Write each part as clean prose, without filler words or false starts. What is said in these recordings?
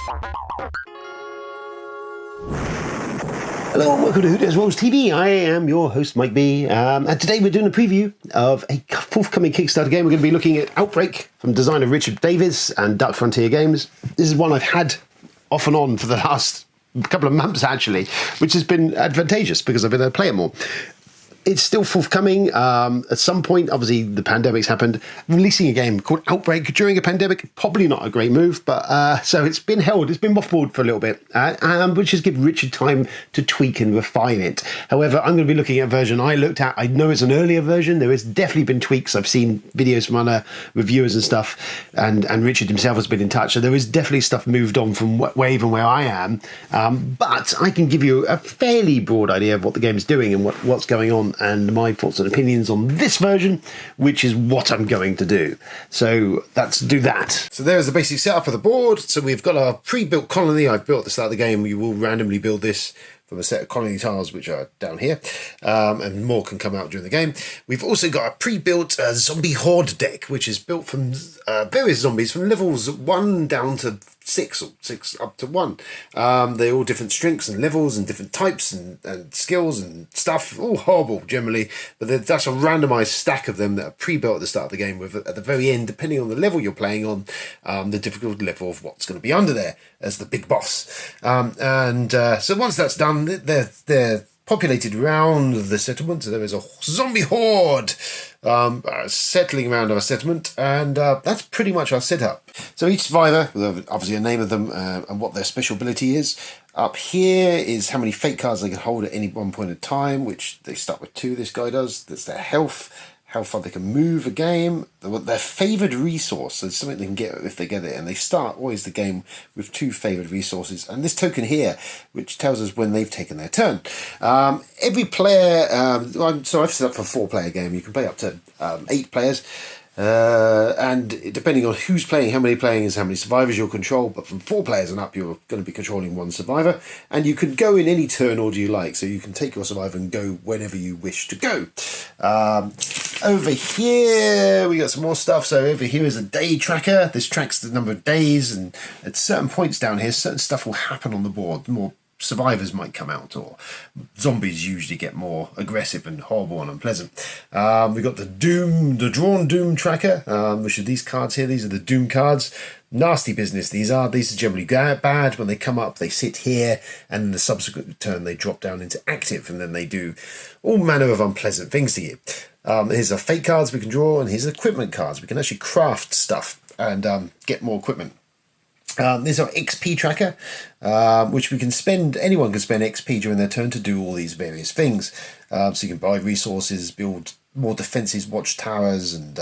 Hello and welcome to Who Dares Rolls TV. I am your host, Mike B. And today we're doing a preview of a forthcoming Kickstarter game. We're going to be looking at Outbreak from designer Richard Davies and Dark Frontier Games. This is one I've had off and on for the last couple of months, actually, which has been advantageous because I've been able to play it more. It's still forthcoming. At some point, obviously, the pandemic's happened. Releasing a game called Outbreak during a pandemic, probably not a great move, but so it's been held, it's been mothballed for a little bit, which has given Richard time to tweak and refine it. However, I'm going to be looking at a version I looked at. I know it's an earlier version. There has definitely been tweaks. I've seen videos from other reviewers and stuff, and Richard himself has been in touch. So there is definitely stuff moved on from even where I am. But I can give you a fairly broad idea of what the game is doing and what's going on, and my thoughts and opinions on this version, which is what I'm going to do. So let's do that. So there's the basic setup of the board. So we've got our pre-built colony I've built at the start of the game. You will randomly build this from a set of colony tiles which are down here, and more can come out during the game. We've also got a pre-built zombie horde deck, which is built from various zombies from levels 1 down to 6 or 6 up to 1. They're all different strengths and levels and different types and skills and stuff, all horrible generally, but that's a randomized stack of them that are pre-built at the start of the game with, at the very end, depending on the level you're playing on, the difficulty level of what's going to be under there as the big boss. So once that's done, they're populated around the settlement. So there is a zombie horde settling around our settlement, and that's pretty much our setup. So each survivor, with obviously a name of them and what their special ability is. Up here is how many fate cards they can hold at any one point in time, which they start with 2, this guy does. That's their health, how far they can move a game, their favoured resource, so it's something they can get if they get it, and they start always the game with 2 favoured resources, and this token here, which tells us when they've taken their turn. Every player, so I've set up for a 4-player game. You can play up to 8 players, and depending on who's playing, how many playing is how many survivors you'll control, but from 4 players and up you're going to be controlling 1 survivor, and you can go in any turn order you like, so you can take your survivor and go whenever you wish to go. Over here we got some more stuff. So over here is a day tracker. This tracks the number of days, and at certain points down here certain stuff will happen on the board. More survivors might come out, or zombies usually get more aggressive and horrible and unpleasant. We've got the drawn doom tracker, which are these cards here. These are the doom cards. Nasty business these are generally bad. When they come up, they sit here, and in the subsequent turn they drop down into active, and then they do all manner of unpleasant things to you. Here's our fate cards we can draw, and here's equipment cards. We can actually craft stuff and get more equipment. There's our XP tracker, which we can spend. Anyone can spend XP during their turn to do all these various things. So you can buy resources, build more defenses, watchtowers, and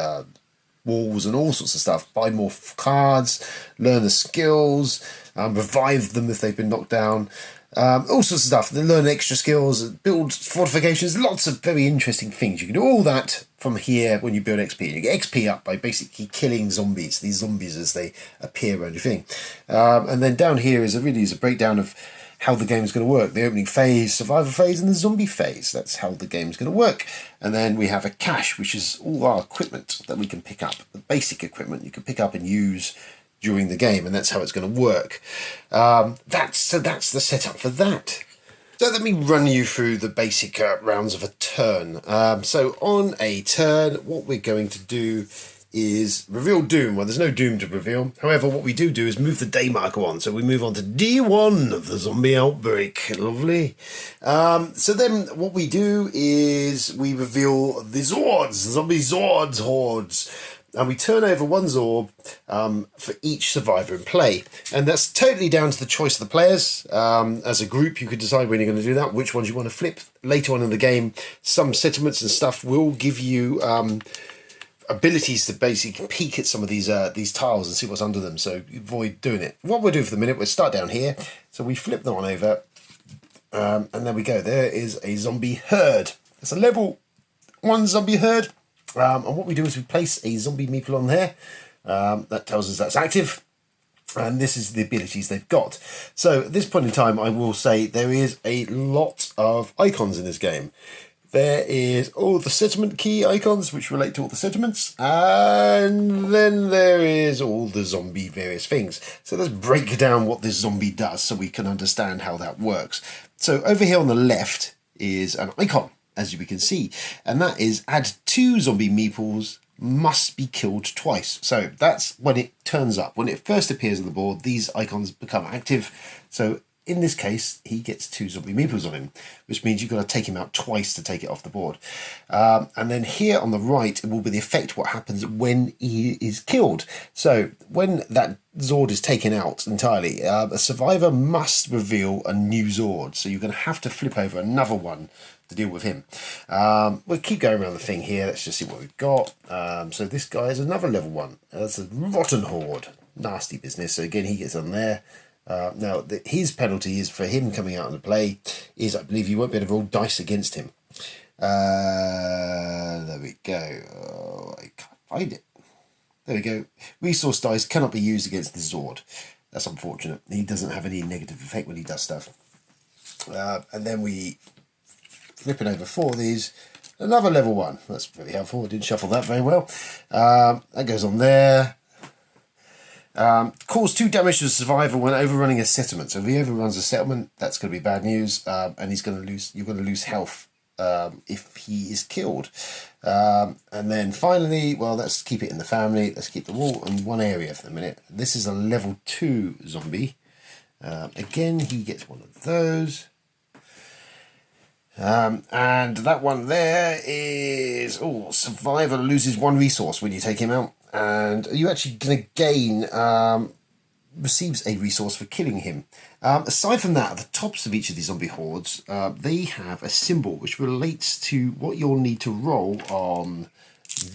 walls, and all sorts of stuff. Buy more cards, learn the skills, revive them if they've been knocked down. All sorts of stuff. They learn extra skills, build fortifications, lots of very interesting things. You can do all that from here when you build XP. You get XP up by basically killing zombies, these zombies as they appear around your thing. And then down here is a breakdown of how the game is going to work. The opening phase, survivor phase, and the zombie phase. That's how the game is going to work. And then we have a cache, which is all our equipment that we can pick up. The basic equipment you can pick up and use during the game, and that's how it's going to work. That's the setup for that. So let me run you through the basic rounds of a turn. So on a turn, what we're going to do is reveal doom. Well, there's no doom to reveal. However, what we do is move the day marker on. So we move on to D1 of the zombie outbreak. Lovely. So then what we do is we reveal the Zords, zombie Zords hordes. And we turn over 1 Zorb for each survivor in play. And that's totally down to the choice of the players. As a group, you could decide when you're going to do that, which ones you want to flip. Later on in the game, some settlements and stuff will give you abilities to basically peek at some of these tiles and see what's under them, so avoid doing it. What we'll do for the minute, we'll start down here. So we flip them on over, and there we go. There is a zombie herd. It's a level 1 zombie herd. And what we do is we place a zombie meeple on there. That tells us that's active. And this is the abilities they've got. So at this point in time, I will say there is a lot of icons in this game. There is all the settlement key icons which relate to all the settlements, and then there is all the zombie various things. So let's break down what this zombie does so we can understand how that works. So over here on the left is an icon, as we can see, and that is add 2 zombie meeples must be killed twice. So that's when it turns up. When it first appears on the board, these icons become active. So in this case, he gets 2 zombie meeples on him, which means you've got to take him out twice to take it off the board. And then here on the right, it will be the effect what happens when he is killed. So when that Zord is taken out entirely, a survivor must reveal a new Zord. So you're going to have to flip over another one to deal with him. We'll keep going around the thing here. Let's just see what we've got. So this guy is another level 1. That's a Rotten Horde. Nasty business. So again, he gets on there. Now, his penalty is for him coming out on the play is, I believe, you won't be able to roll dice against him. There we go. Oh, I can't find it. There we go. Resource dice cannot be used against the Zord. That's unfortunate. He doesn't have any negative effect when he does stuff. And then we flip it over 4 of these. Another level 1. That's very helpful. I didn't shuffle that very well. That goes on there. Cause 2 damage to the survivor when overrunning a settlement. So if he overruns a settlement, that's going to be bad news, and he's going to lose. You're going to lose health if he is killed. And then finally, well, let's keep it in the family. Let's keep the wall in one area for the minute. This is a level 2 zombie. Again, he gets one of those. And that one there is survivor loses 1 resource when you take him out. And you actually going to gain, receives a resource for killing him. Aside from that, at the tops of each of these zombie hordes, they have a symbol which relates to what you'll need to roll on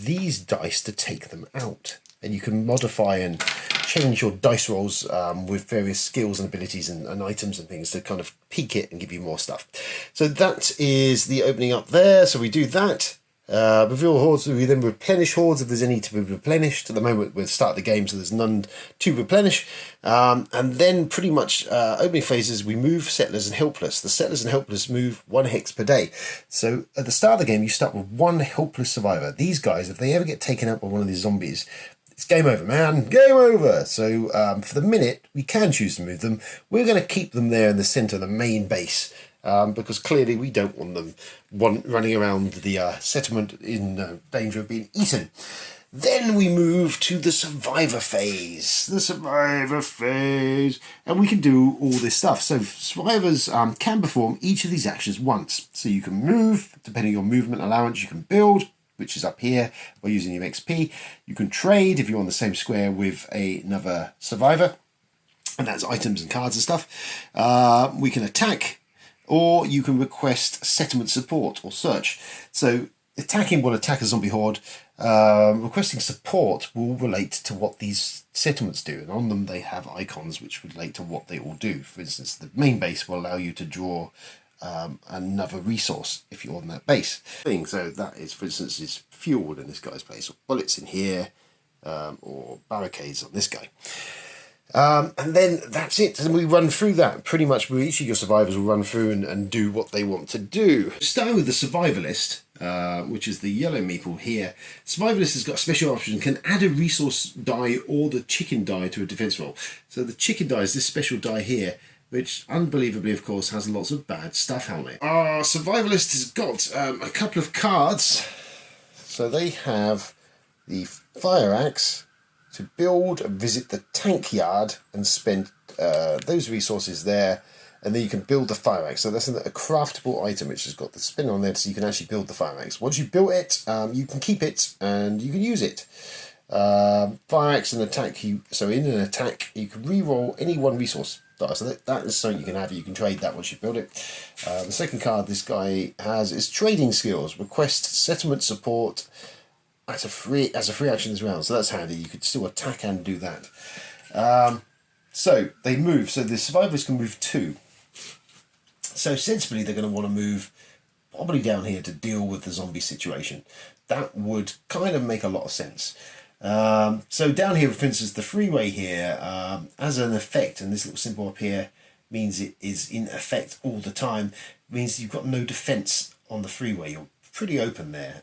these dice to take them out. And you can modify and change your dice rolls with various skills and abilities and items and things to kind of peak it and give you more stuff. So that is the opening up there. So we do that. Reveal hordes, we then replenish hordes if there's any to be replenished. At the moment we're start the game, so there's none to replenish. And then pretty much opening phases, we move settlers and helpless. The settlers and helpless move 1 hex per day. So at the start of the game, you start with 1 helpless survivor. These guys, if they ever get taken out by one of these zombies, it's game over, man. Game over. So for the minute, we can choose to move them. We're going to keep them there in the centre of the main base. Because clearly we don't want them running around the settlement in danger of being eaten. Then we move to the survivor phase. The survivor phase. And we can do all this stuff. So survivors can perform each of these actions once. So you can move, depending on your movement allowance. You can build, which is up here, by using your XP. You can trade if you're on the same square with another survivor. And that's items and cards and stuff. We can attack. Or you can request settlement support or search. So attacking will attack a zombie horde. Requesting support will relate to what these settlements do. And on them they have icons which relate to what they all do. For instance, the main base will allow you to draw another resource if you're on that base. So that is, for instance, is fuel in this guy's place, or bullets in here, or barricades on this guy. And then that's it. And we run through that. Pretty much each of your survivors will run through and do what they want to do. Starting with the survivalist, which is the yellow meeple here. Survivalist has got a special option, can add a resource die or the chicken die to a defense roll. So the chicken die is this special die here, which unbelievably, of course, has lots of bad stuff on it. Our survivalist has got a couple of cards. So they have the fire axe, to build and visit the tank yard and spend those resources there, and then you can build the fire axe. So that's a craftable item which has got the spin on there, so you can actually build the fire axe. Once you've built it, you can keep it and you can use it. Fire axe and attack. So in an attack, you can re-roll any 1 resource die. So that is something you can have. You can trade that once you build it. The second card this guy has is trading skills. Request settlement support as a free action this round, so that's handy. You could still attack and do that. So they move. So the survivors can move 2. So sensibly, they're going to want to move probably down here to deal with the zombie situation. That would kind of make a lot of sense. So down here, for instance, the freeway here, as an effect, and this little symbol up here means it is in effect all the time, means you've got no defense on the freeway, you're pretty open there.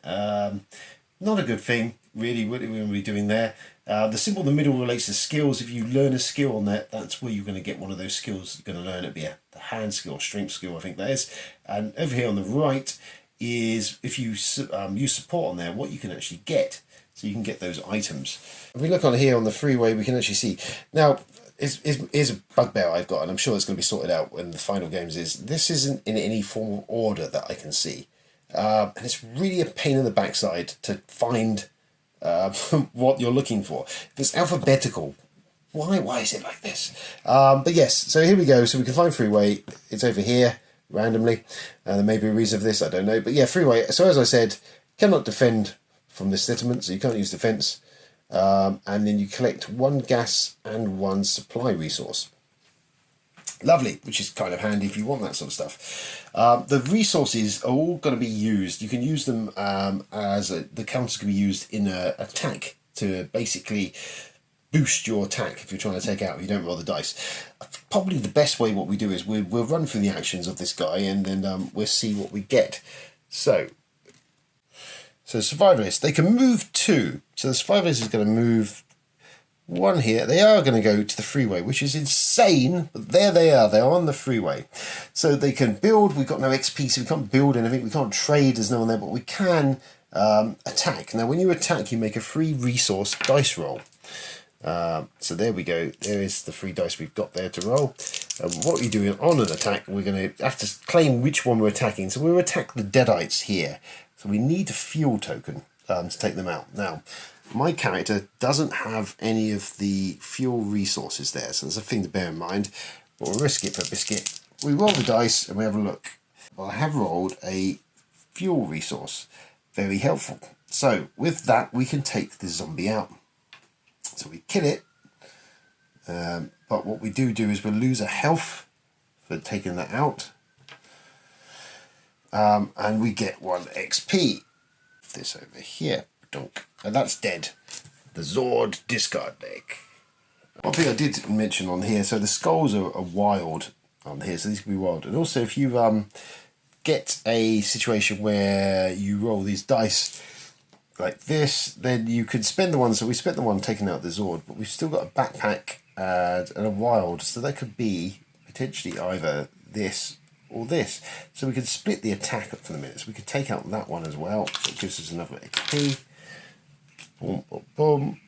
Not a good thing, really, what we're going to be doing there. The symbol in the middle relates to skills. If you learn a skill on that, that's where you're going to get one of those skills you're going to learn. It'll be a hand skill, strength skill, I think that is. And over here on the right is, if you use support on there, what you can actually get. So you can get those items. If we look on here on the freeway, we can actually see. Now, here's a bugbear I've got, and I'm sure it's going to be sorted out when the final games is. This isn't in any form of order that I can see. And it's really a pain in the backside to find what you're looking for. If it's alphabetical, why is it like this? But yes, so here we go. So we can find freeway. It's over here randomly. There may be a reason for this, I don't know. But yeah, freeway. So as I said, cannot defend from this settlement, so you can't use defense. And then you collect 1 gas and 1 supply resource. Lovely, which is kind of handy if you want that sort of stuff. The resources are all going to be used. You can use them the counters can be used in an attack to basically boost your attack if you're trying to take out, if you don't roll the dice. Probably the best way what we do is we'll run through the actions of this guy, and then we'll see what we get. So survivalists, they can move 2. So the survivalist is going to move 1 here. They are going to go to the freeway, which is insane, but there they are. They're on the freeway. So they can build. We've got no XP, so we can't build anything. We can't trade. There's no one there, but we can attack. Now, when you attack, you make a free resource dice roll. So there we go. There is the free dice we've got there to roll. What you're doing on an attack, we're going to have to claim which one we're attacking. So we'll attack the Deadites here. So we need a fuel token to take them out. Now, my character doesn't have any of the fuel resources there, so there's a thing to bear in mind. But we'll risk it for a biscuit. We roll the dice and we have a look. Well, I have rolled a fuel resource. Very helpful. So with that, we can take the zombie out. So we kill it. But what we do is we'll lose a health for taking that out. And we get 1 XP. This over here. Donk. And that's dead. The Zord discard deck. One thing I did mention on here, so the skulls are wild on here, so these can be wild. And also if you get a situation where you roll these dice like this, then you could spend the one, so we spent the one taking out the Zord, but we've still got a backpack and a wild, so that could be potentially either this or this. So we could split the attack up for the minute. So we could take out that one as well. So it gives us another XP. Boom, boom, boom.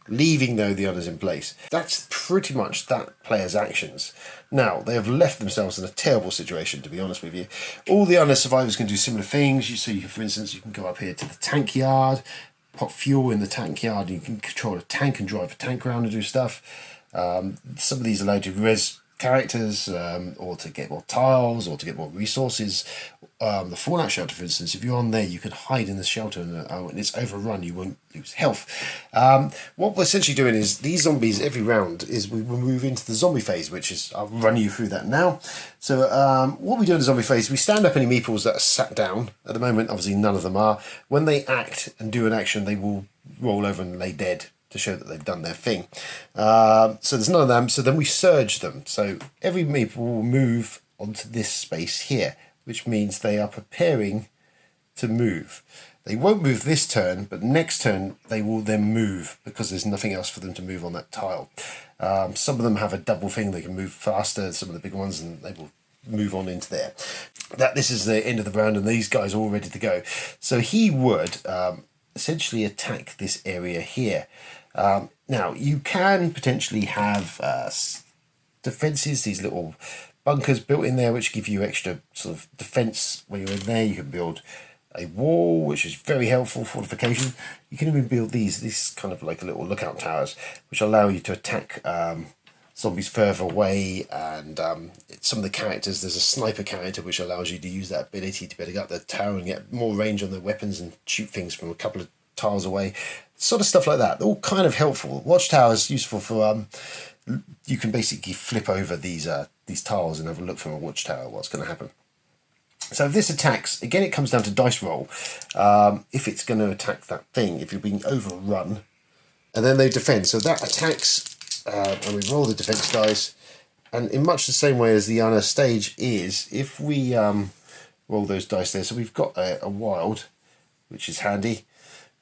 Leaving, though, the others in place. That's pretty much that player's actions. Now, they have left themselves in a terrible situation, to be honest with you. All the other survivors can do similar things. For instance, you can go up here to the tank yard, put fuel in the tank yard, and you can control a tank and drive a tank around and do stuff. Some of these allow you to res characters, or to get more tiles, or to get more resources. The Fallout shelter, for instance, if you're on there, you can hide in the shelter, and when it's overrun, you won't lose health. What we're essentially doing is, these zombies, every round, is we will move into the zombie phase, which is, I'll run you through that now. So what we do in the zombie phase, we stand up any meeples that are sat down. At the moment, obviously, none of them are. When they act and do an action, they will roll over and lay dead to show that they've done their thing. So there's none of them, so then we surge them. So every meeple will move onto this space here, which means they are preparing to move. They won't move this turn, but next turn they will then move because there's nothing else for them to move on that tile. Some of them have a double thing, they can move faster, some of the bigger ones, and they will move on into there. This is the end of the round, and these guys are all ready to go. So he would essentially attack this area here. Now, you can potentially have defences, these little bunkers built in there, which give you extra sort of defence when you're in there. You can build a wall, which is very helpful, fortification. You can even build these kind of like little lookout towers, which allow you to attack zombies further away. And some of the characters, there's a sniper character which allows you to use that ability to be able to get up the tower and get more range on their weapons and shoot things from a couple of tiles away. Sort of stuff like that. All kind of helpful. Watchtower is useful for you can basically flip over these tiles and have a look from a watchtower what's going to happen. So if this attacks, again it comes down to dice roll. If it's going to attack that thing, if you're being overrun, and then they defend. So that attacks, and we roll the defense dice. And in much the same way as the other stage is, if we roll those dice there. So we've got a wild, which is handy.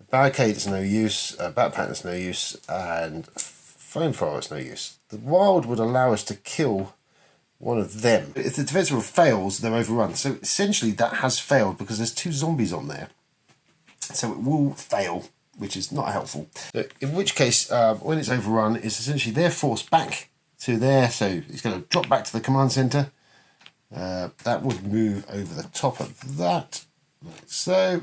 A barricade is no use, a backpack is no use, and foam thrower is no use. The wild would allow us to kill one of them. If the defensive roll fails, they're overrun. So essentially that has failed because there's 2 zombies on there. So it will fail, which is not helpful. So in which case, when it's overrun, it's essentially they're forced back to there. So it's going to drop back to the command center. That would move over the top of that, like so.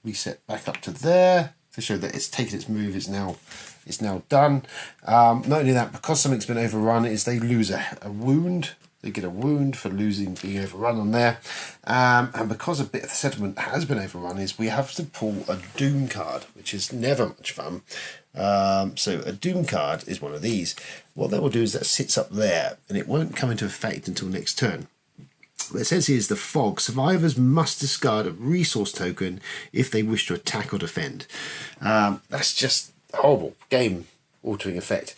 Reset back up to there to show that it's taken its move. It's now done. Not only that, because something's been overrun, is they lose a wound. They get a wound for being overrun on there. And because a bit of the settlement has been overrun, is we have to pull a Doom card, which is never much fun. So a Doom card is one of these. What that will do is that sits up there, and it won't come into effect until next turn. What it says here is the fog. Survivors must discard a resource token if they wish to attack or defend. That's just horrible game altering effect.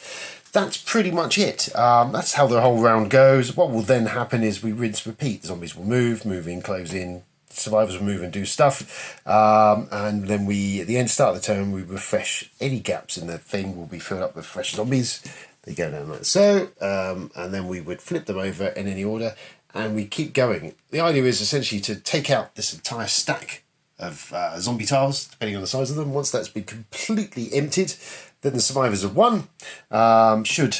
That's pretty much it. That's how the whole round goes. What will then happen is we rinse, repeat. The zombies will move in, close in. Survivors will move and do stuff. And then at the start of the turn, we refresh. Any gaps in the thing will be filled up with fresh zombies. They go down like so. And then we would flip them over in any order. And we keep going. The idea is essentially to take out this entire stack of zombie tiles, depending on the size of them. Once that's been completely emptied, then the survivors have won. Should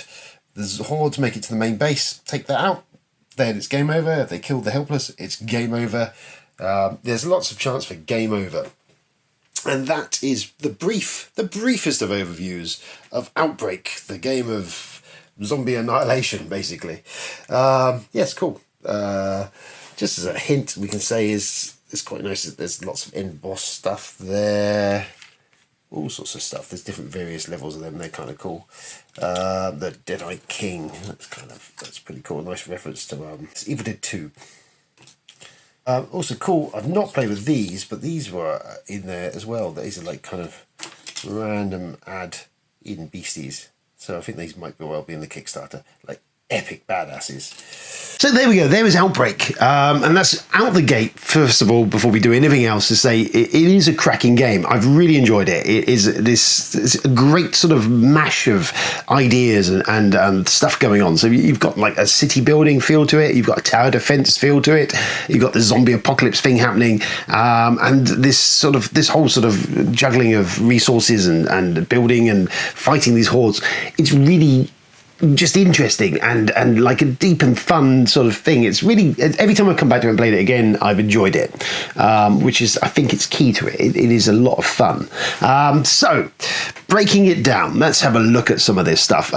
the hordes make it to the main base, take that out, then it's game over. If they killed the helpless, it's game over. There's lots of chance for game over. And that is the briefest of overviews of Outbreak, the game of zombie annihilation, basically. Yes, cool. Just as a hint, we can say it's quite nice that there's lots of end boss stuff there, all sorts of stuff. There's different various levels of them. They're kind of cool. The Deadeye King, that's pretty cool. Nice reference to Evil Dead 2. Also cool. I've not played with these, but these were in there as well. These are like kind of random add-in beasties. So I think these might well be in the Kickstarter, like epic badasses. So there we go. There is Outbreak, and that's out the gate. First of all, before we do anything else, to say it is a cracking game. I've really enjoyed it. It's a great sort of mash of ideas and stuff going on. So you've got like a city building feel to it. You've got a tower defense feel to it. You've got the zombie apocalypse thing happening, and this whole sort of juggling of resources and building and fighting these hordes. It's really just interesting and like a deep and fun sort of thing. It's really, every time I come back to it and played it again, I've enjoyed it, which is, I think it's key to it. It is a lot of fun. So breaking it down, let's have a look at some of this stuff.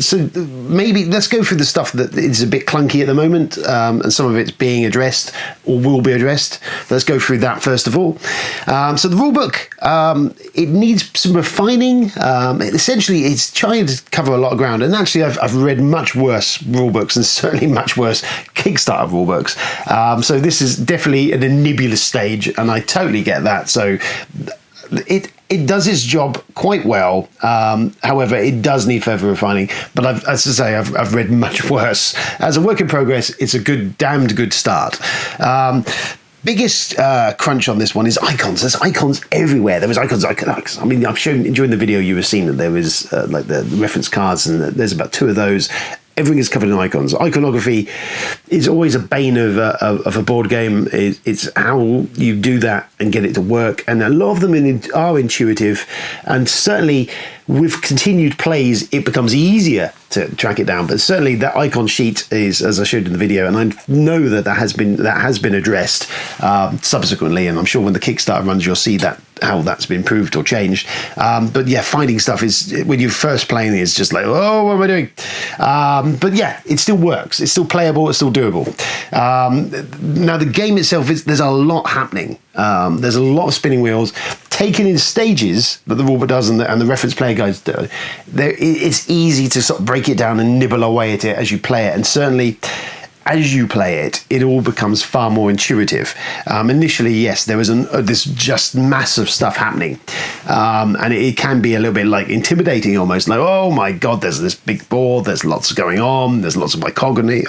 So maybe let's go through the stuff that is a bit clunky at the moment, and some of it's being addressed or will be addressed. Let's go through that first of all. So the rulebook, it needs some refining. Essentially, it's trying to cover a lot of ground, and actually I've read much worse rulebooks and certainly much worse Kickstarter rulebooks. So this is definitely at a nebulous stage, and I totally get that. So it does its job quite well. However, it does need further refining. But as I say, I've read much worse. As a work in progress, it's a damned good start. Biggest crunch on this one is icons. There's icons everywhere. There was icons. I mean, I've shown during the video you were seeing that there was like the reference cards, and there's about 2 of those. Everything is covered in icons. Iconography is always a bane of a board game. It's how you do that and get it to work. And a lot of them are intuitive, and certainly with continued plays, it becomes easier to track it down. But certainly that icon sheet is, as I showed in the video, and I know that has been addressed subsequently. And I'm sure when the Kickstarter runs, you'll see that how that's been improved or changed. But yeah, finding stuff is, when you're first playing, it's just like, oh, what am I doing? But yeah, it still works. It's still playable. It's still doable. Now the game itself there's a lot happening. There's a lot of spinning wheels taken in stages that the rulebook does and the reference player guides do. It's easy to sort of break it down and nibble away at it as you play it. And certainly as you play it, it all becomes far more intuitive. Initially, yes, there was this just massive stuff happening, and it can be a little bit like intimidating, almost like, oh my god, there's this big board, there's lots going on, there's lots of iconography,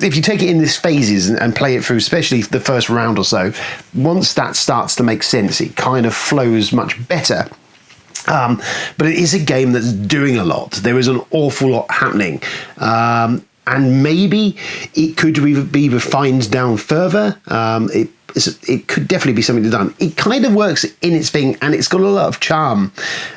if you take it in these phases and play it through, especially the first round or so, once that starts to make sense, it kind of flows much better. But it is a game that's doing a lot. There is an awful lot happening. And maybe it could be refined down further. It could definitely be something done. It kind of works in its thing, and it's got a lot of charm,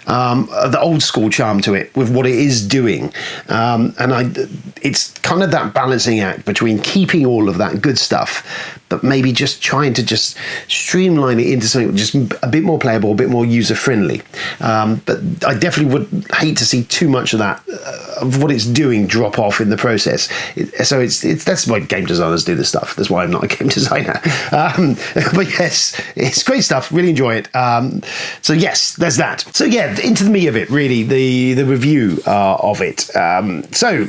the old school charm to it with what it is doing. It's kind of that balancing act between keeping all of that good stuff, but maybe just trying to just streamline it into something just a bit more playable, a bit more user-friendly. But I definitely would hate to see too much of that, of what it's doing, drop off in the process. That's why game designers do this stuff. That's why I'm not a game designer. But yes, it's great stuff. Really enjoy it. So yes, there's that. So yeah, into the meat of it, really, the review of it. So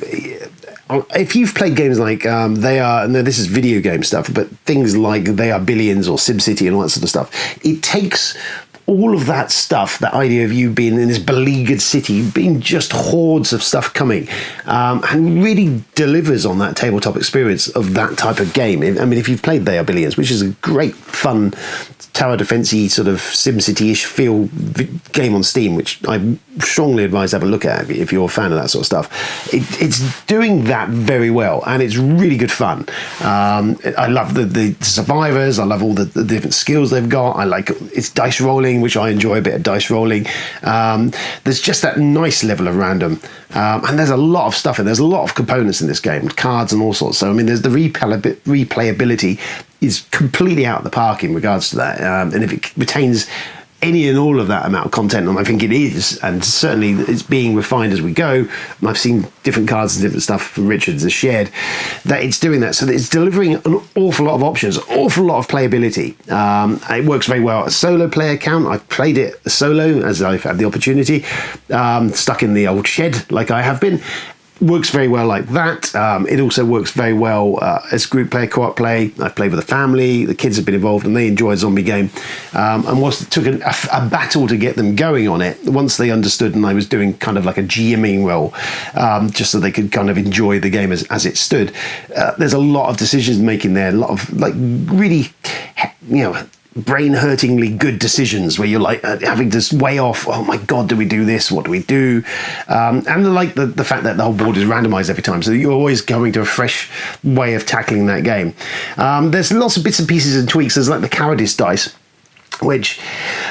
if you've played games like this is video game stuff, but things like They Are Billions or SimCity and all that sort of stuff, it takes all of that stuff, that idea of you being in this beleaguered city, being just hordes of stuff coming, and really delivers on that tabletop experience of that type of game. I mean, if you've played They Are Billions, which is a great, fun, tower defense-y sort of SimCity-ish feel game on Steam, which I strongly advise have a look at if you're a fan of that sort of stuff. It's doing that very well, and it's really good fun. I love the survivors. I love all the different skills they've got. I like it's dice rolling, which I enjoy a bit of dice rolling. There's just that nice level of random, and there's a lot of stuff, and there's a lot of components in this game, cards and all sorts. So I mean, there's the replayability is completely out of the park in regards to that, and if it retains any and all of that amount of content, and I think it is, and certainly it's being refined as we go, and I've seen different cards and different stuff from Richards has shared, that it's doing that, so that it's delivering an awful lot of options, awful lot of playability. It works very well at a solo player count. I've played it solo as I've had the opportunity, stuck in the old shed like I have been. Works very well like that. It also works very well as group play, co-op play. I've played with a family. The kids have been involved and they enjoy a zombie game. And whilst it took a battle to get them going on it, once they understood, and I was doing kind of like a GMing role, just so they could kind of enjoy the game as it stood. There's a lot of decisions making there, a lot of like really, brain-hurtingly good decisions where you're like having to weigh off, oh my god, do we do this, what do we do, and like the fact that the whole board is randomized every time, so you're always going to a fresh way of tackling that game. There's lots of bits and pieces and tweaks. There's like the cowardice dice, which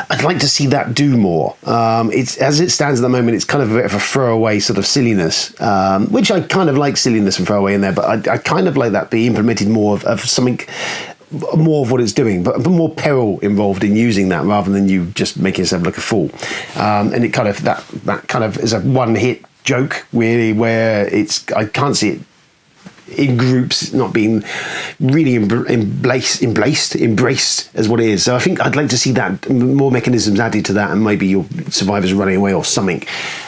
I'd like to see that do more. It's as it stands at the moment, it's kind of a bit of a throwaway sort of silliness, which I kind of like silliness and throwaway in there, but I kind of like that be implemented more of something more of what it's doing, but more peril involved in using that rather than you just making yourself look a fool. And it kind of that kind of is a one-hit joke really, where I can't see it in groups not being really embraced as what it is. So I think I'd like to see that more mechanisms added to that, and maybe your survivors running away or something.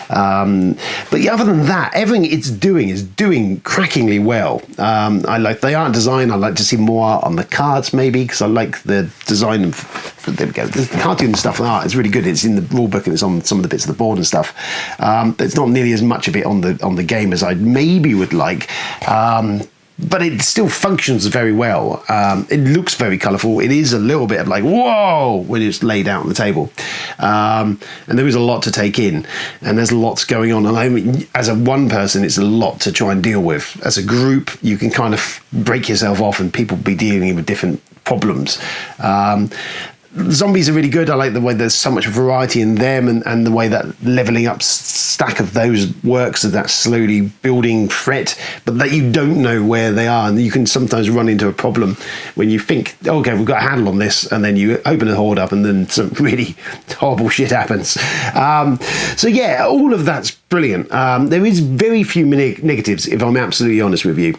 But yeah, other than that, everything it's doing is doing crackingly well. I like the art design. I like to see more art on the cards, maybe, because I like the design of. There we go. The cartoon stuff and art is really good. It's in the rule book and it's on some of the bits of the board and stuff. But it's not nearly as much of it on the game as I maybe would like. But it still functions very well. It looks very colourful. It is a little bit of like, whoa, when it's laid out on the table. And there is a lot to take in. And there's lots going on. And I mean, as a one person, it's a lot to try and deal with. As a group, you can kind of break yourself off and people be dealing with different problems. Zombies are really good. I like the way there's so much variety in them, and the way that leveling up stack of those works, of that slowly building threat, but that you don't know where they are, and you can sometimes run into a problem when you think, okay, we've got a handle on this, and then you open the hoard up and then some really horrible shit happens. So yeah, all of that's brilliant. There is very few negatives, if I'm absolutely honest with you.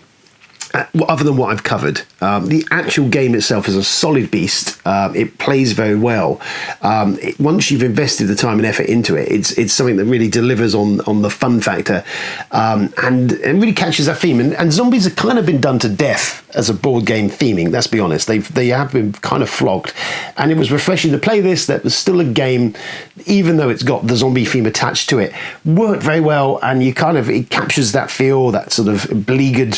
other than what I've covered. The actual game itself is a solid beast. It plays very well. Once you've invested the time and effort into it, it's something that really delivers on the fun factor, and it really catches that theme. And zombies have kind of been done to death as a board game theming. Let's be honest, they have been kind of flogged, and it was refreshing to play this. That was still a game, even though it's got the zombie theme attached to it, worked very well, and it captures that feel, that sort of beleaguered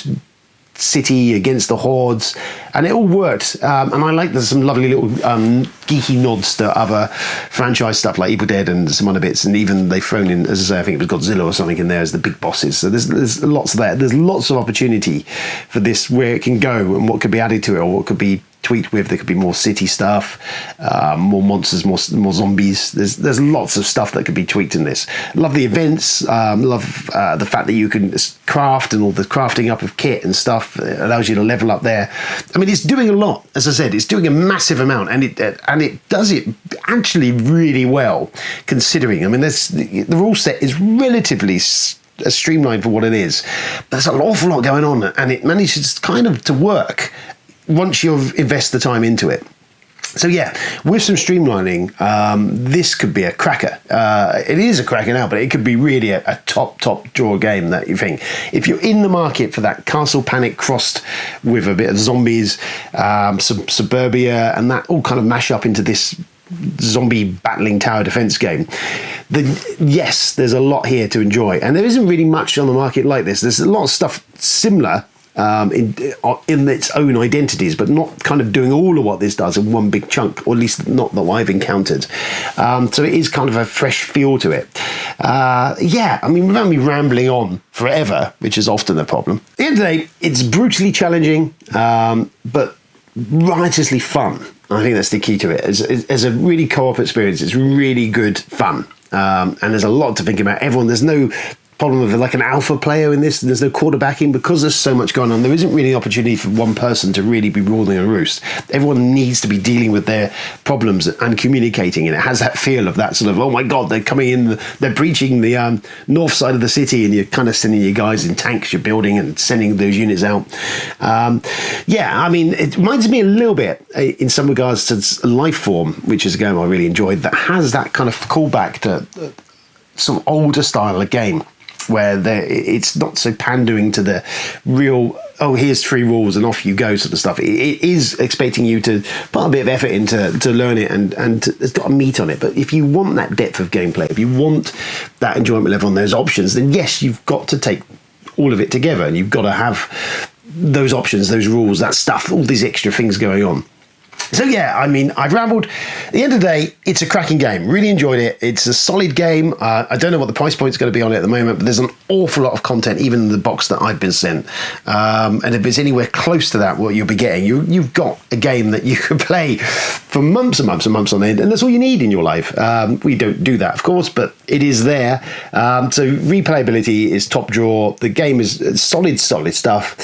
city against the hordes, and it all worked. And I like there's some lovely little geeky nods to other franchise stuff like Evil Dead and some other bits, and even they've thrown in, as I say, I think it was Godzilla or something in there as the big bosses. So there's lots there. There's lots of opportunity for this, where it can go and what could be added to it, or what could be tweaked with. There could be more city stuff, more monsters, more zombies. There's lots of stuff that could be tweaked in this. Love the events. Love the fact that you can craft, and all the crafting up of kit and stuff. It allows you to level up there. I mean, it's doing a lot. As I said, it's doing a massive amount, and it does it actually really well, considering. I mean, the rule set is relatively streamlined for what it is. There's an awful lot going on, and it manages kind of to work once you've invested the time into it. So yeah, with some streamlining, this could be a cracker. It is a cracker now, but it could be really a top draw game that you think. If you're in the market for that Castle Panic crossed with a bit of zombies, some suburbia, and that all kind of mash up into this zombie battling tower defense game, then yes, there's a lot here to enjoy. And there isn't really much on the market like this. There's a lot of stuff similar in its own identities, but not kind of doing all of what this does in one big chunk, or at least not that I've encountered. So it is kind of a fresh feel to it. Yeah, I mean, without me rambling on forever, which is often a problem, at the end of the day, it's brutally challenging, but riotously fun. I think that's the key to it. As a really co-op experience, it's really good fun. And there's a lot to think about. There's no problem with like an alpha player in this. There's no quarterbacking, because there's so much going on. There isn't really an opportunity for one person to really be ruling a roost. Everyone needs to be dealing with their problems and communicating, and it has that feel of that sort of, oh my god, they're coming in, they're breaching the north side of the city, and you're kind of sending your guys in tanks, you're building and sending those units out. Yeah, I mean, it reminds me a little bit in some regards to Lifeform, which is a game I really enjoyed, that has that kind of callback to some older style of game, where it's not so pandering to the real, oh, here's 3 rules and off you go sort of stuff. It is expecting you to put a bit of effort into to learn it, and it's got a meat on it. But if you want that depth of gameplay, if you want that enjoyment level on those options, then yes, you've got to take all of it together, and you've got to have those options, those rules, that stuff, all these extra things going on. So yeah, I mean, I've rambled. At the end of the day, it's a cracking game. Really enjoyed it. It's a solid game. I don't know what the price point is going to be on it at the moment, but there's an awful lot of content, even in the box that I've been sent. And if it's anywhere close to that, what you'll be getting, you've got a game that you can play for months and months and months on end, and that's all you need in your life. We don't do that, of course, but it is there. So replayability is top drawer. The game is solid stuff.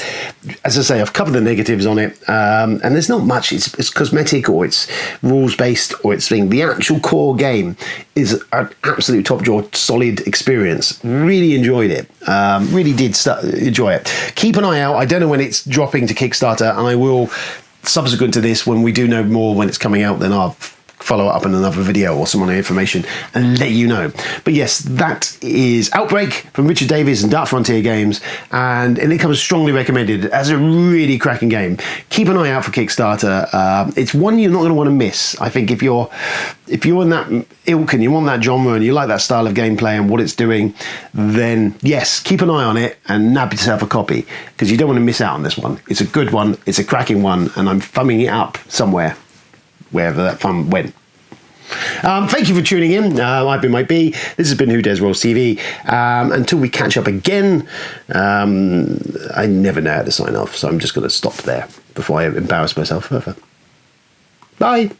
As I say, I've covered the negatives on it, and there's not much. It's cosmetic, or it's rules based, or it's thing. The actual core game is an absolute top drawer, solid experience. Really enjoyed it. Really did enjoy it. Keep an eye out. I don't know when it's dropping to Kickstarter, and I will, subsequent to this, when we do know more when it's coming out, then I'll follow up in another video or some other information and let you know. But yes, that is Outbreak from Richard Davies and Dark Frontier Games, and it comes strongly recommended as a really cracking game. Keep an eye out for Kickstarter. It's one you're not going to want to miss. I think if you're in that ilk and you want that genre and you like that style of gameplay and what it's doing, then yes, keep an eye on it and nab yourself a copy, because you don't want to miss out on this one. It's a good one, it's a cracking one, and I'm thumbing it up somewhere, wherever that fun went. Thank you for tuning in. I've been Mike B. This has been Who Dares Rolls TV. Until we catch up again, I never know how to sign off, so I'm just going to stop there before I embarrass myself further. Bye.